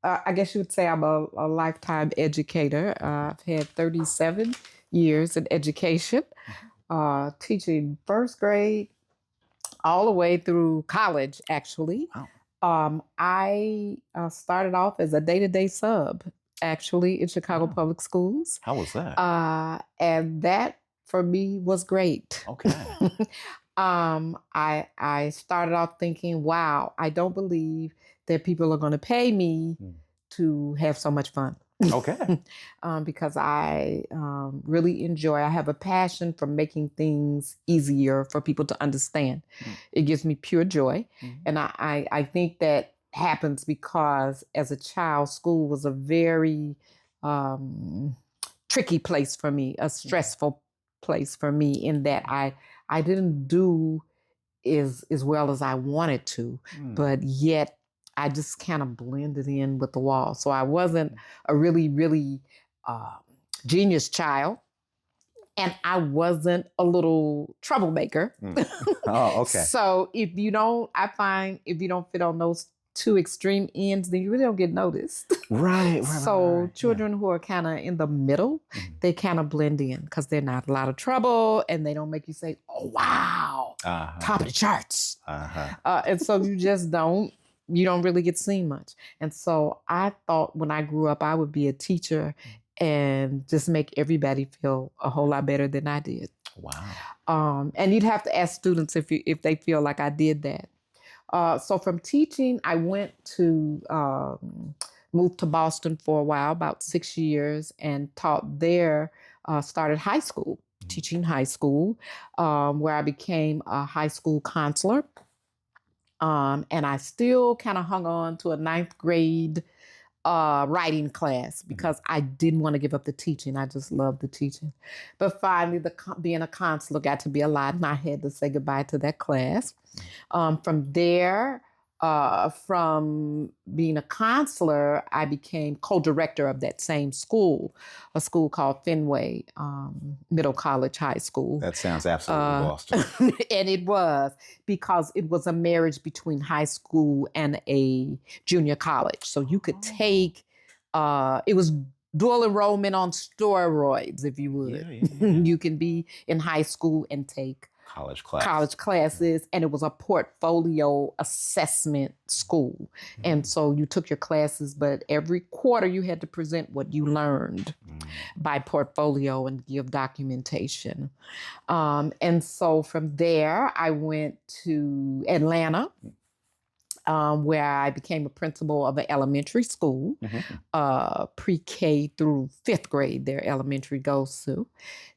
I guess you would say I'm a lifetime educator. I've had 37 years in education, teaching first grade all the way through college, actually. Wow. I started off as a day-to-day sub, actually, in Chicago Wow. Public Schools. How was that? And that for me was great. Okay. I started off thinking, wow, I don't believe that people are going to pay me to have so much fun. Okay. Because I really enjoy, I have a passion for making things easier for people to understand. It gives me pure joy. And I think that happens because as a child, school was a very tricky place for me, a stressful place for me in that I didn't do as well as I wanted to, but yet I just kind of blended in with the wall. So I wasn't a really genius child, and I wasn't a little troublemaker. Oh, okay. So I find if you don't fit on those two extreme ends, then you really don't get noticed. Right. So children who are kind of in the middle, they kind of blend in because they're not a lot of trouble and they don't make you say, oh, wow, top of the charts. And so you don't really get seen much. And so I thought when I grew up, I would be a teacher and just make everybody feel a whole lot better than I did. Wow. And you'd have to ask students if they feel like I did that. So from teaching, I went to moved to Boston for a while, about 6 years, and taught there. Started high school, teaching high school, where I became a high school counselor. And I still kind of hung on to a ninth grade writing class because I didn't want to give up the teaching. I just loved the teaching. But finally, being a counselor got to be a lot, and I had to say goodbye to that class. From there, from being a counselor, I became co-director of that same school, a school called Fenway Middle College High School. That sounds absolutely Boston. And it was because it was a marriage between high school and a junior college. So you could take, it was dual enrollment on steroids, if you would. Yeah. You can be in high school and take college classes, and it was a portfolio assessment school. And so you took your classes, but every quarter you had to present what you learned by portfolio and give documentation. And so from there, I went to Atlanta, where I became a principal of an elementary school, pre-K through fifth grade, their elementary goes to.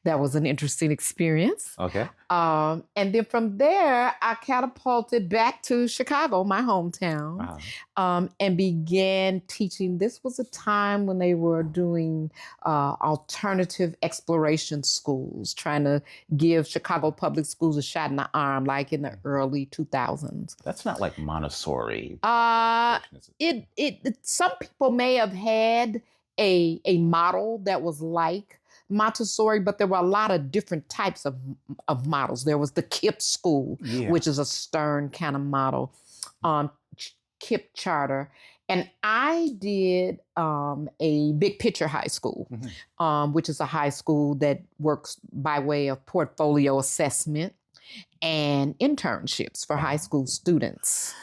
That was an interesting experience. Okay. And then from there, I catapulted back to Chicago, my hometown, and began teaching. This was a time when they were doing alternative exploration schools, trying to give Chicago public schools a shot in the arm, like in the early 2000s. That's not like Montessori. Some people may have had a model that was like Montessori, but there were a lot of different types of models. There was the KIPP school, which is a Stern kind of model, KIPP charter. And I did a big picture high school, which is a high school that works by way of portfolio assessment and internships for high school students.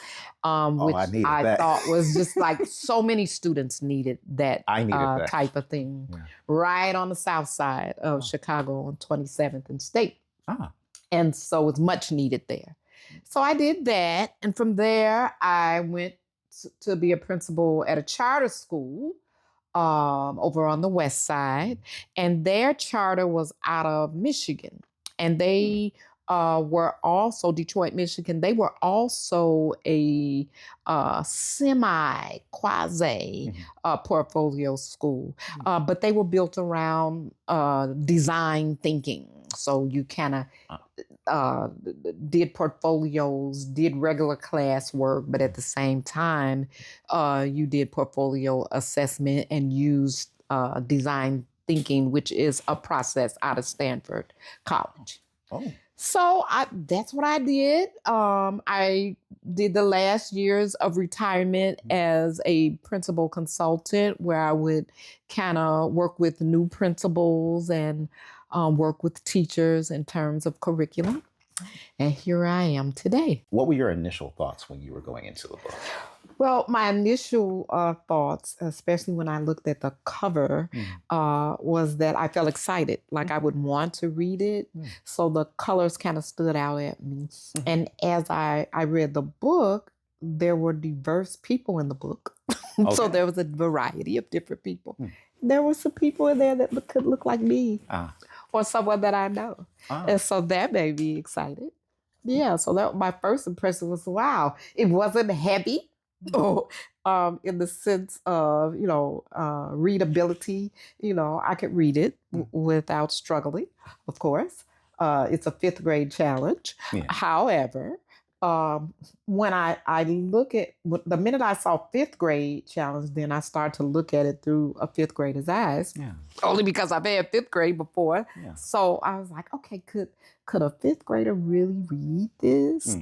Which I thought was just like so many students needed that type of thing right on the south side of Chicago on 27th and State. And so it's much needed there. So I did that. And from there, I went to be a principal at a charter school over on the west side. And their charter was out of Michigan. And they were also, Detroit, Michigan, they were also a quasi portfolio school, but they were built around design thinking. So you kind of did portfolios, did regular class work, but at the same time, you did portfolio assessment and used design thinking, which is a process out of Stanford College. So that's what I did. I did the last years of retirement as a principal consultant, where I would kind of work with new principals and work with teachers in terms of curriculum. And here I am today. What were your initial thoughts when you were going into the book? Well, my initial thoughts, especially when I looked at the cover, was that I felt excited, like I would want to read it. So the colors kind of stood out at me. And as I read the book, there were diverse people in the book. So there was a variety of different people. There were some people in there that could look like me or someone that I know. And so that made me excited. Yeah, so that my first impression was, wow, it wasn't heavy. In the sense of, readability, I could read it without struggling, of course. It's a fifth grade challenge. Yeah. However, when I look at, the minute I saw fifth grade challenge, then I start to look at it through a fifth grader's eyes. Yeah. Only because I've had fifth grade before. Yeah. So I was like, okay, could a fifth grader really read this?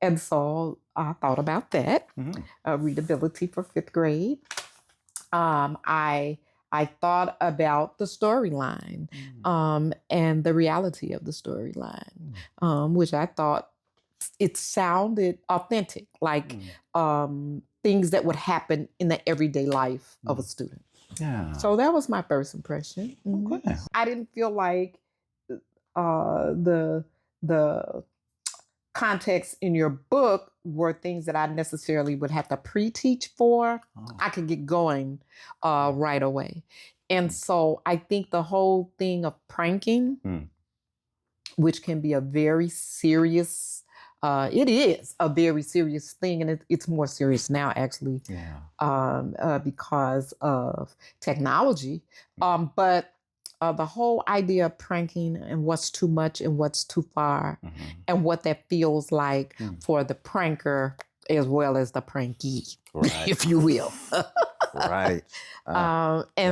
And so I thought about that, readability for fifth grade. I thought about the storyline and the reality of the storyline, which I thought it sounded authentic, like things that would happen in the everyday life of a student. Yeah. So that was my first impression. Okay. I didn't feel like the context in your book were things that I necessarily would have to pre-teach for. I could get going right away. And so I think the whole thing of pranking, which can be a very serious, it is a very serious thing, and it's more serious now, actually, because of technology. But the whole idea of pranking and what's too much and what's too far, and what that feels like for the pranker as well as the prankee, if you will. Right.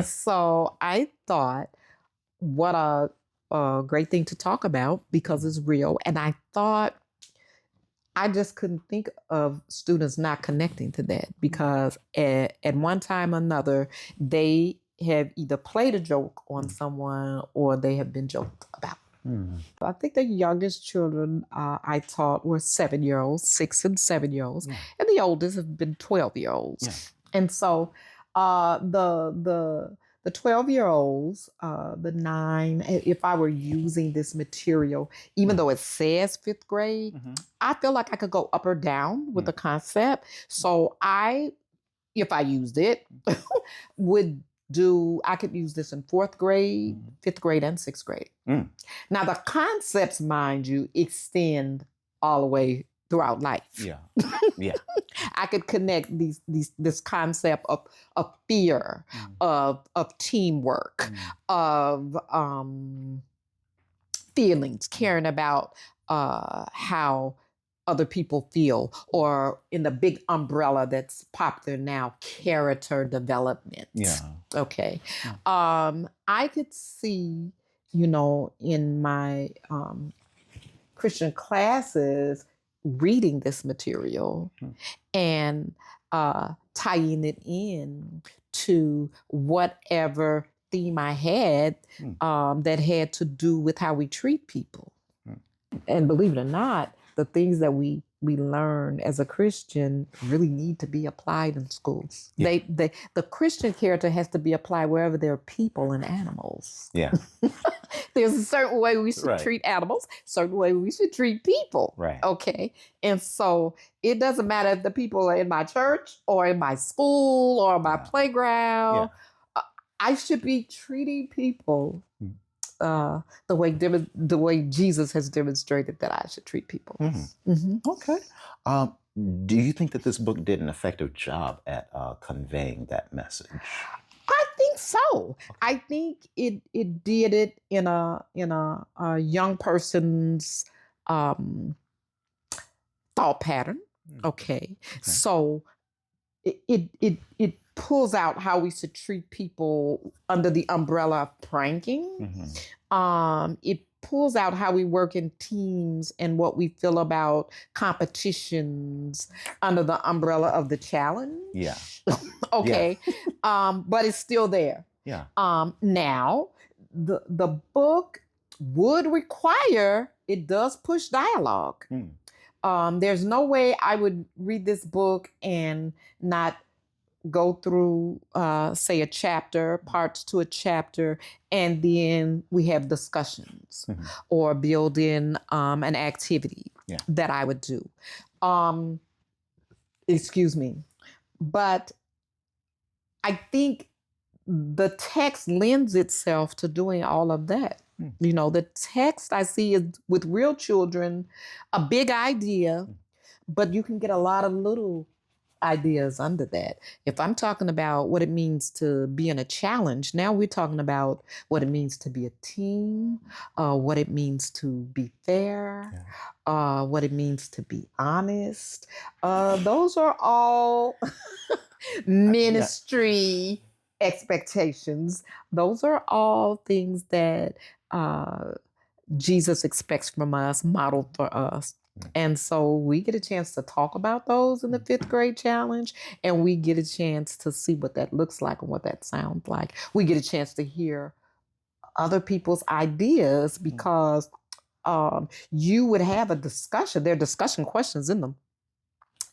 So I thought, what a great thing to talk about because it's real. And I thought, I just couldn't think of students not connecting to that because at one time or another, they have either played a joke on someone or they have been joked about. I think the youngest children I taught were 7-year-olds, 6 and 7-year-olds, and the oldest have been 12-year-olds. Yeah. And so the 12-year-olds, the 9, if I were using this material, even though it says fifth grade, I feel like I could go up or down with the concept. So if I used it, I could use this in 4th grade, 5th grade, and 6th grade. Now the concepts, mind you, extend all the way throughout life. Yeah. Yeah. I could connect this concept of fear, of teamwork, of feelings, caring about how other people feel, or in the big umbrella that's popular now, character development. Yeah. Okay. I could see, in my Christian classes, reading this material and tying it in to whatever theme I had that had to do with how we treat people. And believe it or not, the things that we learn as a Christian really need to be applied in schools. Yeah. The Christian character has to be applied wherever there are people and animals. Yeah. There's a certain way we should treat animals, certain way we should treat people. Right. Okay. And so it doesn't matter if the people are in my church or in my school or my playground. Yeah. I should be treating people the way Jesus has demonstrated that I should treat people. Okay. Do you think that this book did an effective job at conveying that message? I think so. Okay. I think it did it in a young person's thought pattern. Okay. So it pulls out how we should treat people under the umbrella of pranking. It pulls out how we work in teams and what we feel about competitions under the umbrella of the challenge. Yeah. Okay. Yeah. But it's still there. Yeah. Now, the book would require, it does push dialogue. There's no way I would read this book and not go through, say, a chapter, parts to a chapter, and then we have discussions or build in an activity that I would do. Excuse me. But I think the text lends itself to doing all of that. You know, the text I see is with real children, a big idea, but you can get a lot of little ideas under that. If I'm talking about what it means to be in a challenge, now we're talking about what it means to be a team, what it means to be fair, what it means to be honest. Those are all ministry expectations. Those are all things that Jesus expects from us, modeled for us. And so we get a chance to talk about those in the 5th grade challenge, and we get a chance to see what that looks like and what that sounds like. We get a chance to hear other people's ideas because you would have a discussion. There are discussion questions in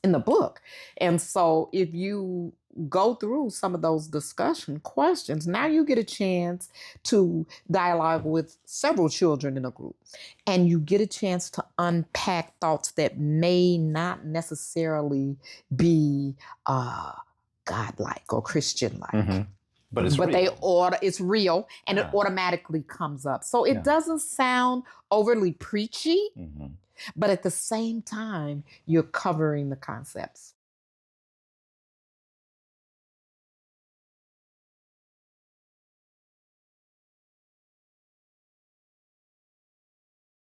the book. And so if you go through some of those discussion questions, now you get a chance to dialogue with several children in a group. And you get a chance to unpack thoughts that may not necessarily be godlike or Christian-like. But it's real. It's real, and it automatically comes up. So it doesn't sound overly preachy, but at the same time, you're covering the concepts.